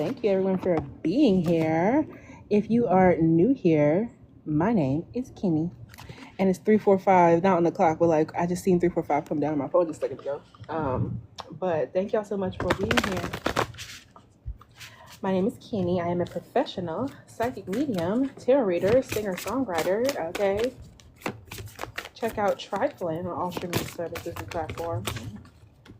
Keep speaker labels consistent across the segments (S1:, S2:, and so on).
S1: Thank you everyone for being here. If you are new here, my name is Kinny, and it's 3:45, not on the clock, but like I just seen 3:45 come down on my phone just a second ago. But thank y'all so much for being here. My name is Kinny. I am a professional psychic medium, tarot reader, singer-songwriter. Okay, check out Trifling on all streaming services and platforms.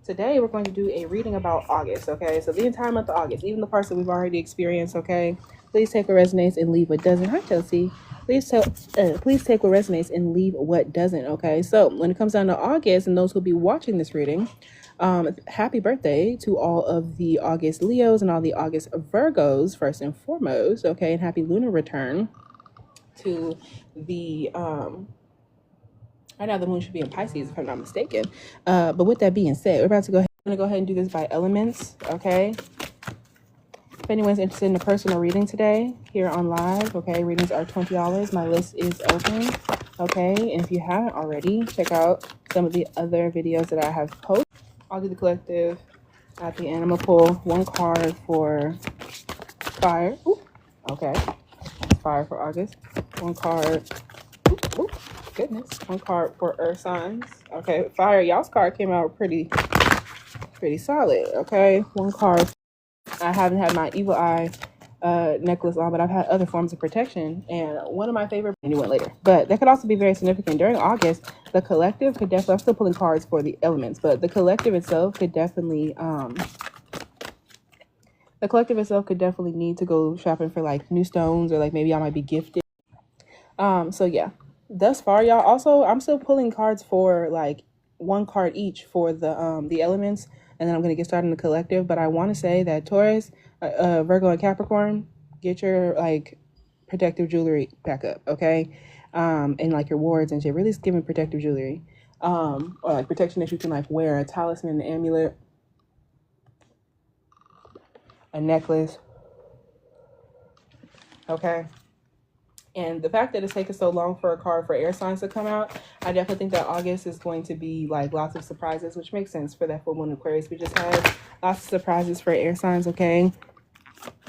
S1: Today we're going to do a reading about August, okay? So the entire month of August, even the parts that we've already experienced, okay? Please take what resonates and leave what doesn't. Hi, Chelsea. Please take what resonates and leave what doesn't, okay? So when it comes down to August and those who'll be watching this reading, happy birthday to all of the August Leos and all the August Virgos, first and foremost, okay? And happy lunar return to the... Right now, the moon should be in Pisces, if I'm not mistaken. But with that being said, we're about to go ahead and do this by elements, okay? If anyone's interested in a personal reading today, here on live, okay, readings are $20. My list is open, okay? And if you haven't already, check out some of the other videos that I have posted. I'll do the collective at the end. I'm gonna pull one card for fire. Ooh, okay, it's fire for August. One card. Ooh. Goodness, one card for earth signs. Okay, fire, y'all's card came out pretty solid. Okay, one card. I haven't had my evil eye necklace on, but I've had other forms of protection, and one of my favorite anyone later, but that could also be very significant during August. The collective could definitely, I'm still pulling cards for the elements, but the collective itself could definitely need to go shopping for like new stones, or like maybe I might be gifted. So yeah, thus far, y'all. Also, I'm still pulling cards for like one card each for the elements, and then I'm gonna get started in the collective. But I want to say that Taurus, Virgo, and Capricorn, get your like protective jewelry back up, okay? And like your wards and shit. Really give me protective jewelry, or like protection that you can like wear, a talisman, an amulet, a necklace, okay? And the fact that it's taken so long for a card for air signs to come out, I definitely think that August is going to be like lots of surprises, which makes sense for that full moon Aquarius we just had. Lots of surprises for air signs, okay?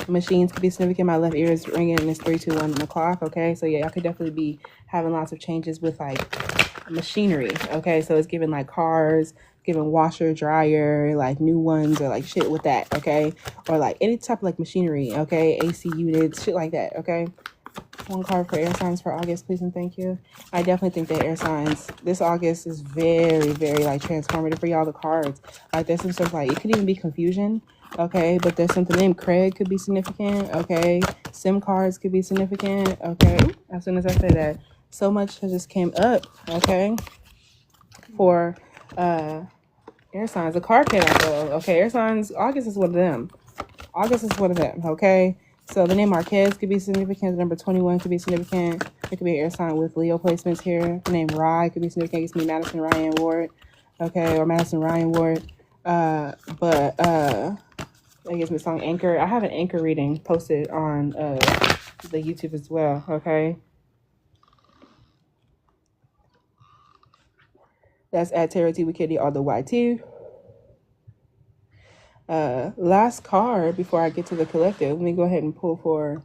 S1: Machines could be significant. My left ear is ringing and it's 3, 2, 1 on the clock, okay? So yeah, y'all could definitely be having lots of changes with like machinery, okay? So it's giving like cars, giving washer, dryer, like new ones, or like shit with that, okay? Or like any type of like machinery, okay? AC units, shit like that, okay? One card for air signs for August, please and thank you. I definitely think that air signs, this August is very, very like transformative for y'all. The cards, like there's some stuff like, it could even be confusion, okay? But there's something named Craig could be significant, okay? SIM cards could be significant, okay? As soon as I say that, so much has just came up, okay? For air signs, the card came out though, okay? Air signs, August is one of them. August is one of them, okay? So the name Marquez could be significant. The number 21 could be significant. It could be an air sign with Leo placements here. The name Rye could be significant. It gives me Madison Ryann Ward. Okay, or Madison Ryann Ward. But that gives me the song Anchor. I have an Anchor reading posted on the YouTube as well. Okay. That's at tarotteawkinny all the YT. Last card before I get to the collective. Let me go ahead and pull for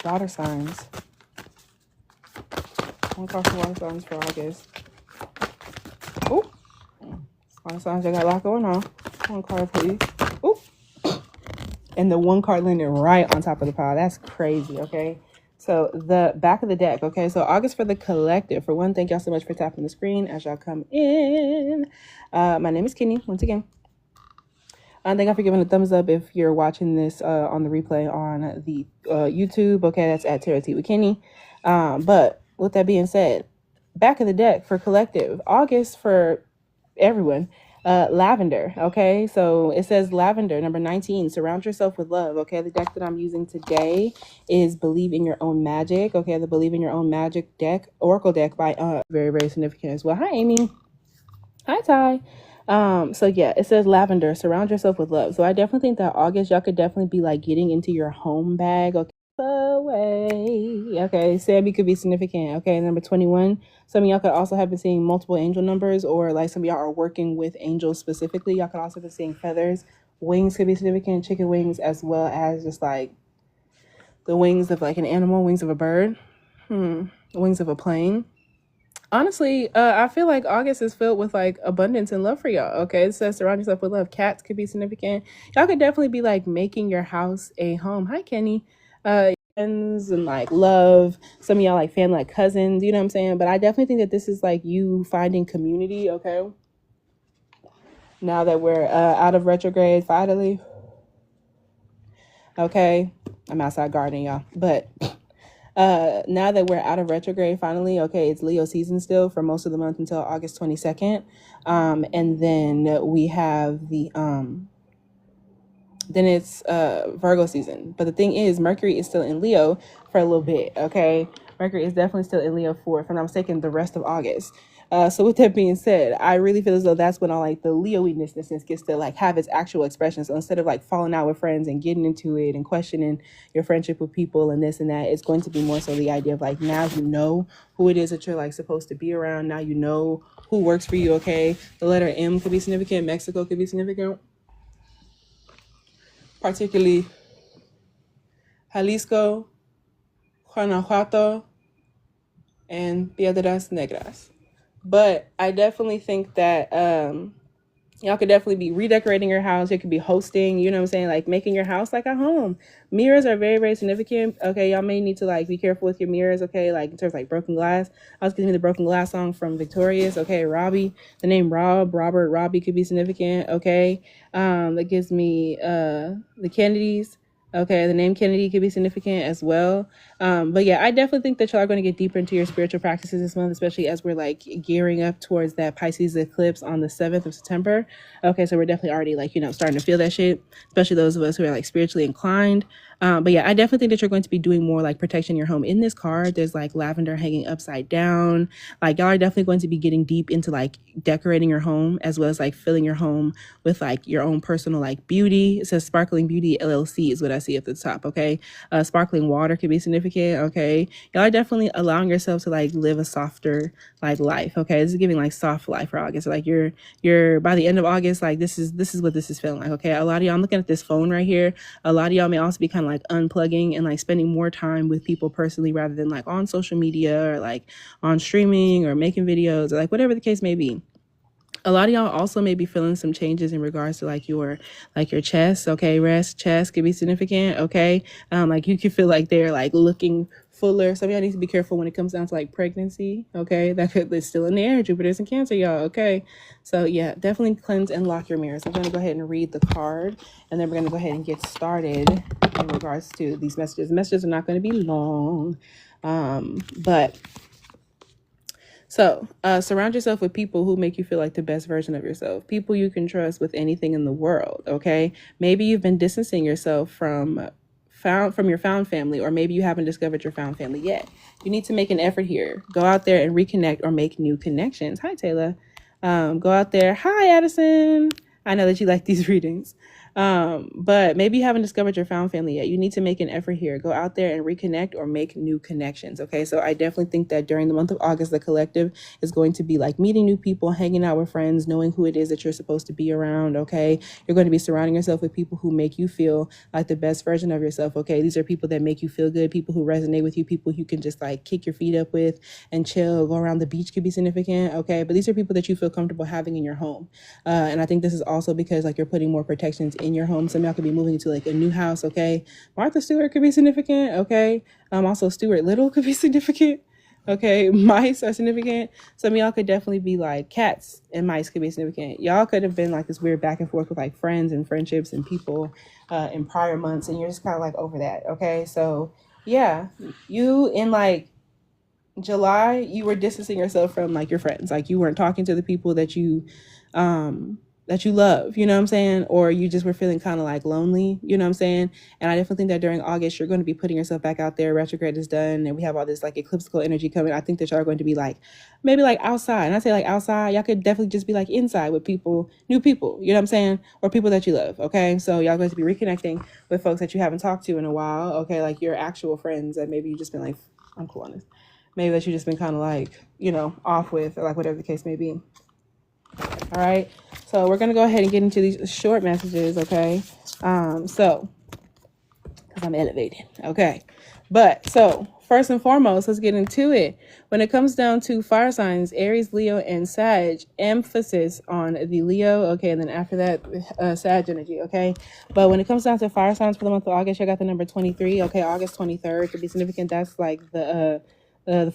S1: water signs. One card for water signs for August. Oh, water signs, I got a lot going on. One card, please. Oh, and the one card landed right on top of the pile. That's crazy, okay? So the back of the deck, okay? So August for the collective. For one, thank y'all so much for tapping the screen as y'all come in. My name is Kinny, once again. Thank y'all for giving a thumbs up if you're watching this on the replay on the YouTube. Okay, that's at tarotteawkinny. But with that being said, back of the deck for collective. August for everyone. Lavender, okay? So it says lavender, number 19, surround yourself with love, okay? The deck that I'm using today is Believe in Your Own Magic, okay? The Believe in Your Own Magic deck, Oracle deck by very, very significant as well. Hi, Amy. Hi, Ty. So yeah, it says lavender, surround yourself with love. So I definitely think that August, y'all could definitely be like getting into your home bag, okay? away. Okay, Sammy could be significant. Okay, number 21. Some of y'all could also have been seeing multiple angel numbers, or like some of y'all are working with angels specifically. Y'all could also be seeing feathers. Wings could be significant, chicken wings, as well as just like the wings of like an animal, wings of a bird, wings of a plane. Honestly, I feel like August is filled with like abundance and love for y'all. Okay, it says surround yourself with love. Cats could be significant. Y'all could definitely be like making your house a home. Hi, Kenny. Friends and like love. Some of y'all like family, like cousins. You know what I'm saying? But I definitely think that this is like you finding community. Okay. Now that we're out of retrograde, finally. Okay, I'm outside gardening, y'all. But now that we're out of retrograde finally, okay, it's Leo season still for most of the month until August 22nd. And then we have the then it's Virgo season. But the thing is, Mercury is still in Leo for a little bit, okay? Mercury is definitely still in Leo for, if I'm not mistaken, the rest of August. So with that being said, I really feel as though that's when all like the Leo-ness gets to like have its actual expression. So instead of like falling out with friends and getting into it and questioning your friendship with people and this and that, it's going to be more so the idea of like, now you know who it is that you're like supposed to be around. Now you know who works for you, okay? The letter M could be significant. Mexico could be significant. Particularly Jalisco, Guanajuato, and Piedras Negras. But I definitely think that y'all could definitely be redecorating your house. You could be hosting, you know what I'm saying? Like making your house like a home. Mirrors are very, very significant. Okay, y'all may need to like be careful with your mirrors, okay? Like in terms of like broken glass. I was getting the broken glass song from Victorious. Okay, Robbie. The name Robbie could be significant, okay? That gives me the Kennedys. Okay, the name Kennedy could be significant as well. But yeah, I definitely think that y'all are going to get deeper into your spiritual practices this month, especially as we're like gearing up towards that Pisces eclipse on the 7th of September. Okay, so we're definitely already like, you know, starting to feel that shit, especially those of us who are like spiritually inclined. But yeah, I definitely think that you're going to be doing more like protection in your home. In this card, there's like lavender hanging upside down. Like y'all are definitely going to be getting deep into like decorating your home as well as like filling your home with like your own personal like beauty. It says Sparkling Beauty LLC is what I see at the top. Okay, sparkling water could be significant. Okay, y'all are definitely allowing yourself to like live a softer like life. Okay, this is giving like soft life for August. Like you're by the end of August, like this is what this is feeling like. Okay, a lot of y'all, I'm looking at this phone right here. A lot of y'all may also be kind of like unplugging and like spending more time with people personally rather than like on social media or like on streaming or making videos or like whatever the case may be. A lot of y'all also may be feeling some changes in regards to like your chest. Okay, chest could be significant. Okay, like you could feel like they're like looking fuller. Some of y'all need to be careful when it comes down to like pregnancy. Okay, it's still in the air. Jupiter's in Cancer, y'all. Okay, so yeah, definitely cleanse and lock your mirrors. I'm gonna go ahead and read the card, and then we're gonna go ahead and get started in regards to these messages. The messages are not going to be long, but. So surround yourself with people who make you feel like the best version of yourself. People you can trust with anything in the world, okay? Maybe you've been distancing yourself from your found family, or maybe you haven't discovered your found family yet. You need to make an effort here. Go out there and reconnect or make new connections. Hi, Taylor. Go out there. Hi, Addison. I know that you like these readings. But maybe you haven't discovered your found family yet. You need to make an effort here. Go out there and reconnect or make new connections. Okay. So I definitely think that during the month of August, the collective is going to be like meeting new people, hanging out with friends, knowing who it is that you're supposed to be around. Okay. You're going to be surrounding yourself with people who make you feel like the best version of yourself. Okay. These are people that make you feel good, people who resonate with you, people you can just like kick your feet up with and chill, go around the beach could be significant. Okay. But these are people that you feel comfortable having in your home. And I think this is also because like you're putting more protections in your home. Some of y'all could be moving into like a new house. Okay. Martha Stewart could be significant. Okay. Also Stuart Little could be significant. Okay. Mice are significant. Some of y'all could definitely be like cats and mice could be significant. Y'all could have been like this weird back and forth with like friends and friendships and people in prior months. And you're just kind of like over that. Okay. So yeah, you in like July, you were distancing yourself from like your friends. Like you weren't talking to the people that you that you love, you know what I'm saying? Or you just were feeling kind of like lonely, you know what I'm saying? And I definitely think that during August, you're going to be putting yourself back out there. Retrograde is done and we have all this like ecliptical energy coming. I think that y'all are going to be like, maybe like outside. And I say like outside, y'all could definitely just be like inside with people, new people, you know what I'm saying? Or people that you love, okay? So y'all going to be reconnecting with folks that you haven't talked to in a while, okay? Like your actual friends that maybe you just been like, I'm cool on this. Maybe that you just been kind of like, you know, off with, or like whatever the case may be. All right, so we're gonna go ahead and get into these short messages, okay? So because I'm elevated, okay? But so first and foremost, let's get into it. When it comes down to fire signs, Aries, Leo, and Sag, emphasis on the Leo, okay? And then after that, Sag energy, okay? But when it comes down to fire signs for the month of August, I got the number 23, okay? August 23rd could be significant. That's like the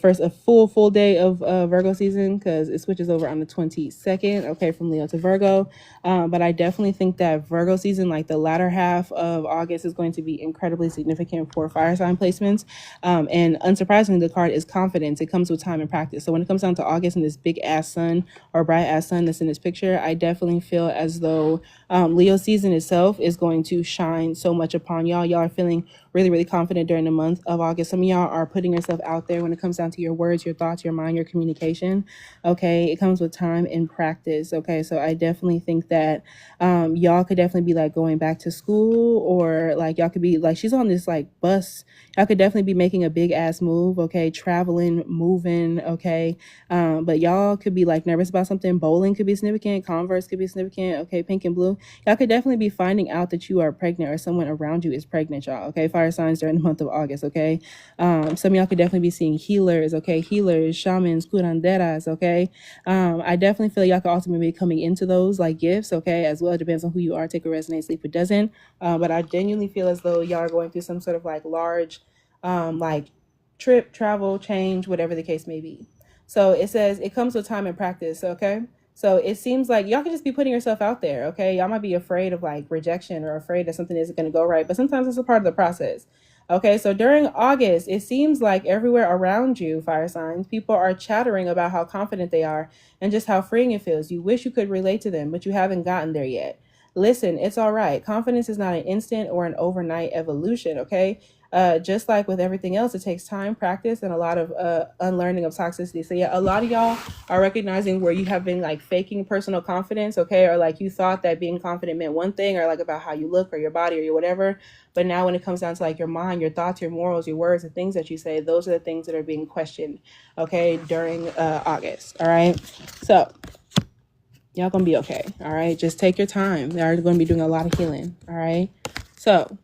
S1: first a full day of Virgo season, because it switches over on the 22nd, okay, from Leo to Virgo. But I definitely think that Virgo season, like the latter half of August, is going to be incredibly significant for fire sign placements. And unsurprisingly, the card is confidence. It comes with time and practice. So when it comes down to August and this big ass sun or bright ass sun that's in this picture, I definitely feel as though Leo season itself is going to shine so much upon y'all. Y'all are feeling really, really confident during the month of August. Some of y'all are putting yourself out there when it comes down to your words, your thoughts, your mind, your communication. Okay, it comes with time and practice. Okay, so I definitely think that y'all could definitely be like going back to school, or like y'all could be like, she's on this like bus. Y'all could definitely be making a big ass move. Okay, traveling, moving. Okay, but y'all could be like nervous about something. Bowling could be significant. Converse could be significant. Okay, pink and blue. Y'all could definitely be finding out that you are pregnant or someone around you is pregnant, y'all. Okay, fire signs during the month of August. Okay, some of y'all could definitely be seeing healers. Okay, healers, shamans, curanderas. Okay, I definitely feel y'all could also be coming into those like gifts. Okay, as well. It depends on who you are. Take a resonate, sleep it doesn't. But I genuinely feel as though y'all are going through some sort of like large, like trip, travel, change, whatever the case may be. So it says it comes with time and practice. Okay. So it seems like y'all can just be putting yourself out there, okay? Y'all might be afraid of like rejection or afraid that something isn't going to go right, but sometimes it's a part of the process. Okay, so during August, it seems like everywhere around you, fire signs, people are chattering about how confident they are and just how freeing it feels. You wish you could relate to them, but you haven't gotten there yet. Listen, it's all right. Confidence is not an instant or an overnight evolution, okay? Just like with everything else, it takes time, practice, and a lot of unlearning of toxicity. So yeah, a lot of y'all are recognizing where you have been like faking personal confidence, okay? Or like you thought that being confident meant one thing, or like about how you look or your body or your whatever. But now when it comes down to like your mind, your thoughts, your morals, your words, the things that you say, those are the things that are being questioned, okay, during August, all right? So y'all gonna be okay, all right? Just take your time. They're gonna be doing a lot of healing, all right? So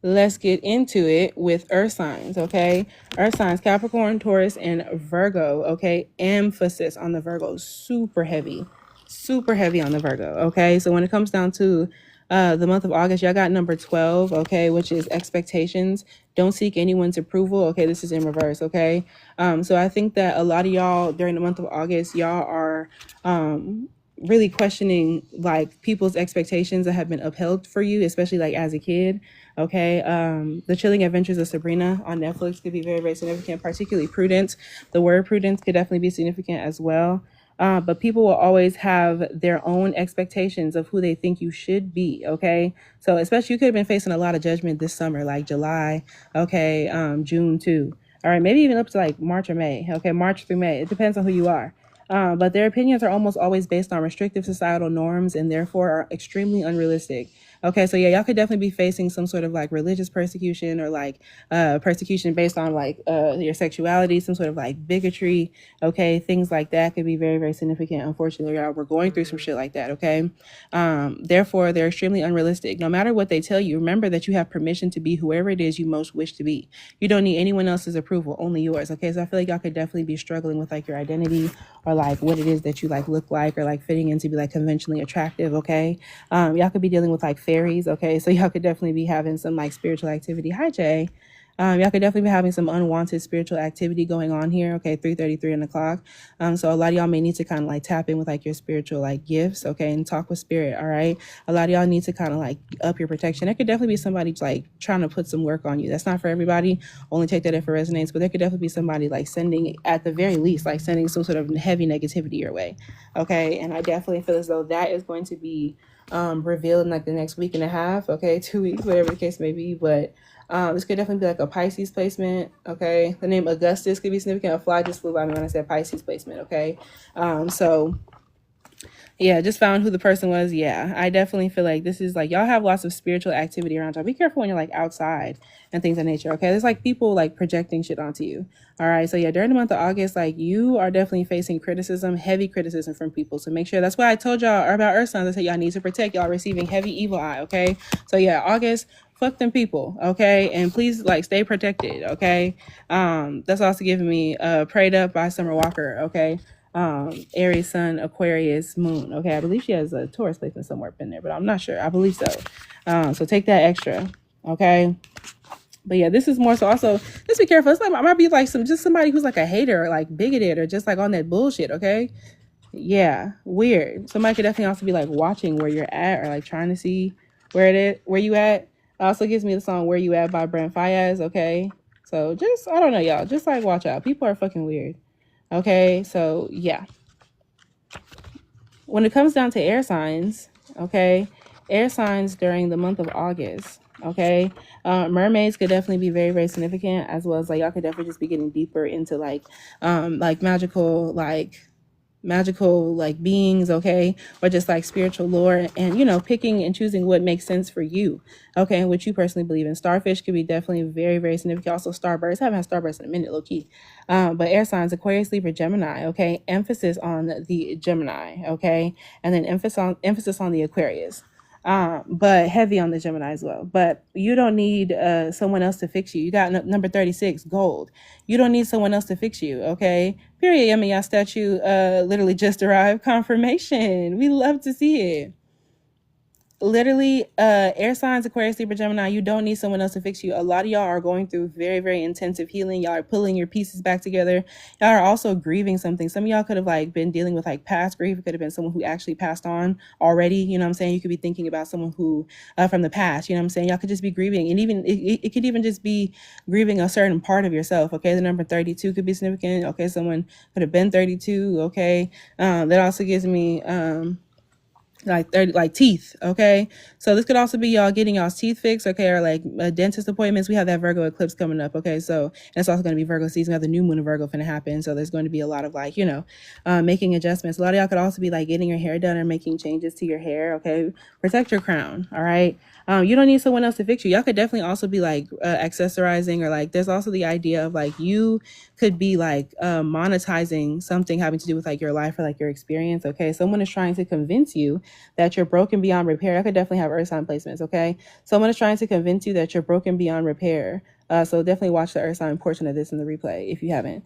S1: let's get into it with earth signs, okay? Earth signs, Capricorn, Taurus, and Virgo, okay? Emphasis on the Virgo, super heavy on the Virgo, okay? So when it comes down to the month of August, y'all got number 12, okay, which is expectations. Don't seek anyone's approval, okay? This is in reverse, okay? So I think that a lot of y'all during the month of August, y'all are really questioning like people's expectations that have been upheld for you, especially like as a kid. Okay, The Chilling Adventures of Sabrina on Netflix could be very, very significant, particularly Prudence. The word prudence could definitely be significant as well. But people will always have their own expectations of who they think you should be, okay? So especially you could have been facing a lot of judgment this summer, like July, okay, June too. All right, maybe even up to like March or May, okay, March through May. It depends on who you are. But their opinions are almost always based on restrictive societal norms and therefore are extremely unrealistic. Okay, so yeah, y'all could definitely be facing some sort of like religious persecution or like persecution based on like your sexuality, some sort of like bigotry. Okay, things like that could be very, very significant. Unfortunately, y'all, we're going through some shit like that. Okay, therefore they're extremely unrealistic. No matter what they tell you, remember that you have permission to be whoever it is you most wish to be. You don't need anyone else's approval, only yours. Okay, so I feel like y'all could definitely be struggling with like your identity or like what it is that you like look like or like fitting in to be like conventionally attractive. Okay, y'all could be dealing with like fairies. Okay, so y'all could definitely be having some like spiritual activity. Hi, Jay. Y'all could definitely be having some unwanted spiritual activity going on here. Okay, 3:33 on the clock. So a lot of y'all may need to kind of like tap in with like your spiritual like gifts, okay, and talk with spirit. All right, a lot of y'all need to kind of like up your protection. There could definitely be somebody like trying to put some work on you. That's not for everybody. Only take that if it resonates. But there could definitely be somebody like sending, at the very least, like sending some sort of heavy negativity your way. Okay, and I definitely feel as though that is going to be revealed in like the next week and a half. Okay, 2 weeks, whatever the case may be. But this could definitely be like a Pisces placement. Okay, the name Augustus could be significant. A fly just flew by me when I said Pisces placement. Okay, so yeah, just found who the person was. Yeah, I definitely feel like this is like y'all have lots of spiritual activity around y'all. Be careful when you're like outside and things of nature. Okay, there's like people like projecting shit onto you. All right, so yeah, during the month of August, like you are definitely facing criticism, heavy criticism from people. So make sure, that's why I told y'all about Earth signs. I said y'all need to protect, y'all receiving heavy evil eye. Okay, so yeah, August, fuck them people. Okay, and please like stay protected. Okay, that's also giving me Prayed Up by Summer Walker. Okay. Aries, Sun, Aquarius, Moon. Okay, I believe she has a Taurus placement somewhere up in there, but I'm not sure. I believe so. So take that extra. Okay. But yeah, this is more so also just be careful. It's like I might be like somebody who's like a hater or like bigoted or just like on that bullshit. Okay. Yeah, weird. Somebody could definitely also be like watching where you're at or like trying to see where you at. It also gives me the song Where You At by Brent Fayez. Okay. So just, I don't know, y'all. Just like watch out. People are fucking weird. Okay, so yeah. When it comes down to air signs, okay, air signs during the month of August, okay, mermaids could definitely be very, very significant, as well as like y'all could definitely just be getting deeper into like magical like beings, okay, or just like spiritual lore, and you know, picking and choosing what makes sense for you, okay, and what you personally believe in. Starfish could be definitely very, very significant. Also starbursts. I haven't had starbursts in a minute, low key. But air signs, Aquarius, Libra, Gemini, okay, emphasis on the Gemini, okay, and then emphasis on the Aquarius. But heavy on the Gemini as well. But you don't need someone else to fix you. You got number 36, gold. You don't need someone else to fix you, okay? Period. I mean, y'all statue literally just arrived. Confirmation. We love to see it. Literally, air signs, Aquarius, Libra, Gemini, you don't need someone else to fix you. A lot of y'all are going through very, very intensive healing. Y'all are pulling your pieces back together. Y'all are also grieving something. Some of y'all could have like been dealing with like past grief. It could have been someone who actually passed on already. You know what I'm saying? You could be thinking about someone who from the past. You know what I'm saying? Y'all could just be grieving, and even it could even just be grieving a certain part of yourself. Okay, the number 32 could be significant. Okay, someone could have been 32. Okay, that also gives me like 30, like teeth. Okay, so this could also be y'all getting y'all's teeth fixed, okay, or like dentist appointments. We have that Virgo eclipse coming up. Okay, so it's also going to be Virgo season. We have the new moon of Virgo finna happen, so there's going to be a lot of like, you know, making adjustments. A lot of y'all could also be like getting your hair done or making changes to your hair. Okay, protect your crown. All right, you don't need someone else to fix you. Y'all could definitely also be like accessorizing, or like there's also the idea of like you could be like monetizing something having to do with like your life or like your experience. Okay, someone is trying to convince you that you're broken beyond repair. I could definitely have earth sign placements. Okay, someone is trying to convince you that you're broken beyond repair. So definitely watch the earth sign portion of this in the replay if you haven't.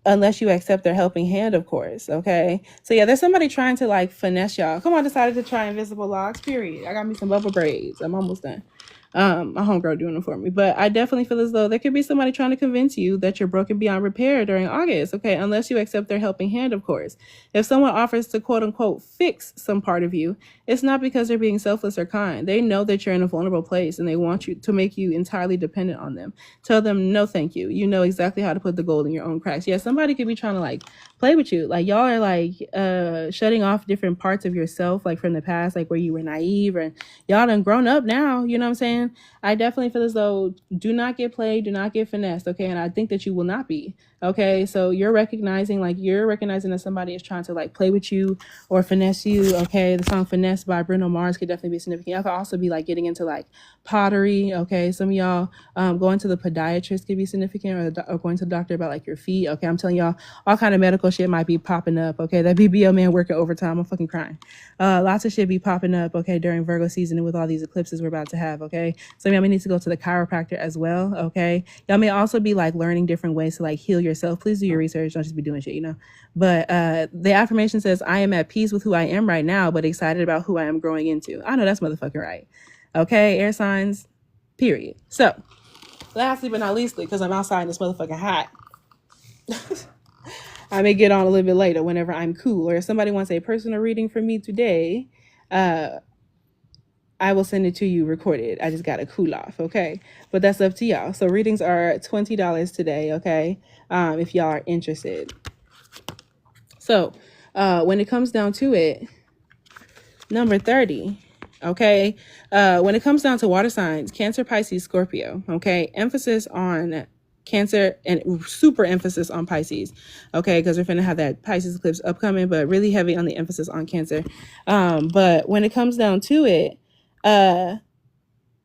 S1: Unless you accept their helping hand, of course. Okay, so yeah, there's somebody trying to like finesse y'all. Come on, decided to try invisible locks. Period. I got me some bubble braids. I'm almost done. My homegirl doing them for me, but I definitely feel as though there could be somebody trying to convince you that you're broken beyond repair during August. Okay, unless you accept their helping hand, of course. If someone offers to quote unquote fix some part of you, it's not because they're being selfless or kind. They know that you're in a vulnerable place and they want you to make you entirely dependent on them. Tell them no thank you. You know exactly how to put the gold in your own cracks. Yeah, somebody could be trying to like play with you. Like y'all are like shutting off different parts of yourself, like from the past, like where you were naive, and y'all done grown up now. You know what I'm saying? I definitely feel as though do not get played, do not get finessed, okay? And I think that you will not be, okay? So you're recognizing that somebody is trying to like play with you or finesse you, okay? The song Finesse by Bruno Mars could definitely be significant. Y'all could also be like getting into like pottery, okay? Some of y'all going to the podiatrist could be significant, or going to the doctor about like your feet, okay? I'm telling y'all, all kind of medical shit might be popping up, okay? That BBL man working overtime, I'm fucking crying. Lots of shit be popping up, okay, during Virgo season and with all these eclipses we're about to have, okay? Some of y'all may need to go to the chiropractor as well, okay? Y'all may also be like learning different ways to like heal yourself. Please do your research, don't just be doing shit, you know? But the affirmation says, I am at peace with who I am right now, but excited about who I am growing into. I know that's motherfucking right. Okay, air signs, period. So lastly but not leastly, because I'm outside and it's motherfucking hot, I may get on a little bit later whenever I'm cool. Or if somebody wants a personal reading from me today, I will send it to you recorded. I just got to cool off, okay? But that's up to y'all. So readings are $20 today, okay? If y'all are interested. So when it comes down to it, number 30, okay? When it comes down to water signs, Cancer, Pisces, Scorpio, okay? Emphasis on Cancer and super emphasis on Pisces, okay? Because we're finna have that Pisces eclipse upcoming, but really heavy on the emphasis on Cancer. But when it comes down to it,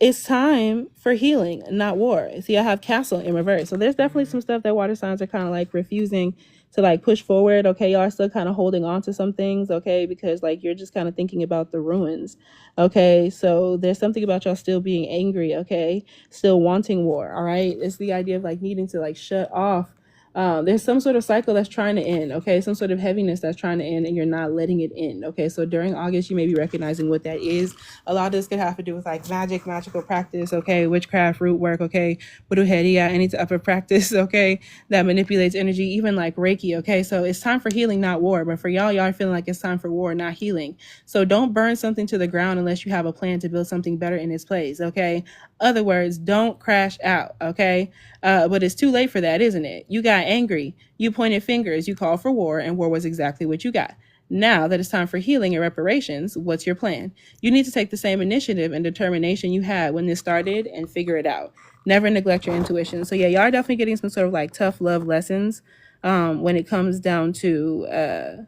S1: it's time for healing, not war. See, I have Castle in reverse. So there's definitely some stuff that water signs are kind of like refusing to like push forward. Okay, y'all are still kind of holding on to some things, okay, because like you're just kind of thinking about the ruins. Okay, so there's something about y'all still being angry, okay, still wanting war. All right, it's the idea of like needing to like shut off. There's some sort of cycle that's trying to end, okay? Some sort of heaviness that's trying to end and you're not letting it end, okay? So during August, you may be recognizing what that is. A lot of this could have to do with like magical practice, okay? Witchcraft, root work, okay? Buduheria, any type of practice, okay? That manipulates energy, even like Reiki, okay? So it's time for healing, not war. But for y'all are feeling like it's time for war, not healing. So don't burn something to the ground unless you have a plan to build something better in its place, okay? Other words, don't crash out, okay? But it's too late for that, isn't it? You got angry, you pointed fingers, you called for war, and war was exactly what you got. Now that it's time for healing and reparations, what's your plan? You need to take the same initiative and determination you had when this started and figure it out. Never neglect your intuition. So yeah, y'all are definitely getting some sort of like tough love lessons when it comes down to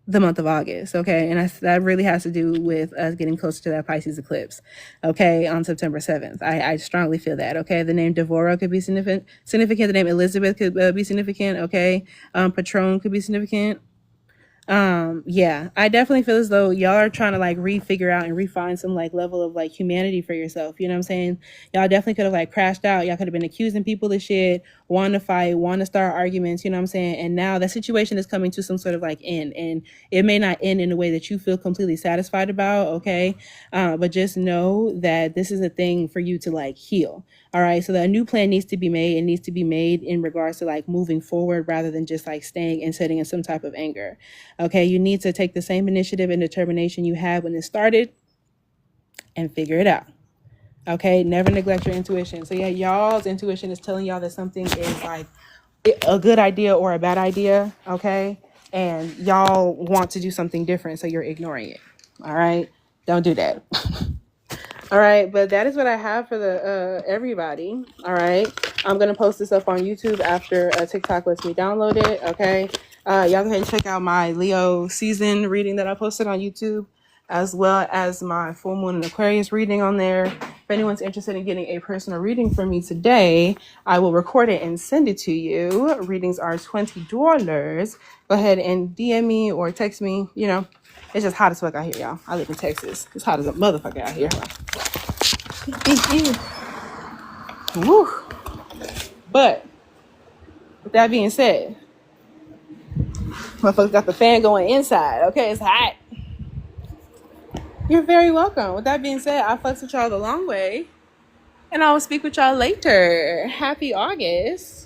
S1: the month of August, okay? And that really has to do with us getting closer to that Pisces eclipse, okay, on September 7th. I strongly feel that, okay? The name Devorah could be significant. The name Elizabeth could be significant, okay? Patron could be significant. Yeah, I definitely feel as though y'all are trying to like refigure out and refine some like level of like humanity for yourself. You know what I'm saying? Y'all definitely could have like crashed out. Y'all could have been accusing people of shit, wanting to fight, wanting to start arguments. You know what I'm saying? And now that situation is coming to some sort of like end, and it may not end in a way that you feel completely satisfied about. Okay. But just know that this is a thing for you to like heal. All right. So that a new plan needs to be made. It needs to be made in regards to like moving forward rather than just like staying and sitting in some type of anger. Okay. You need to take the same initiative and determination you had when it started and figure it out. Okay. Never neglect your intuition. So yeah, y'all's intuition is telling y'all that something is like a good idea or a bad idea. Okay. And y'all want to do something different. So you're ignoring it. All right. Don't do that. All right, but that is what I have for the everybody. All right, I'm gonna post this up on YouTube after TikTok lets me download it. Okay, y'all go ahead and check out my Leo season reading that I posted on YouTube, as well as my full moon and Aquarius reading on there. If anyone's interested in getting a personal reading from me today, I will record it and send it to you. Readings are $20. Go ahead and DM me or text me. You know, it's just hot as fuck out here, y'all. I live in Texas. It's hot as a motherfucker out here. Woo. But with that being said, motherfuckers got the fan going inside. Okay, it's hot. You're very welcome. With that being said, I fucks with y'all the long way, and I will speak with y'all later. Happy August.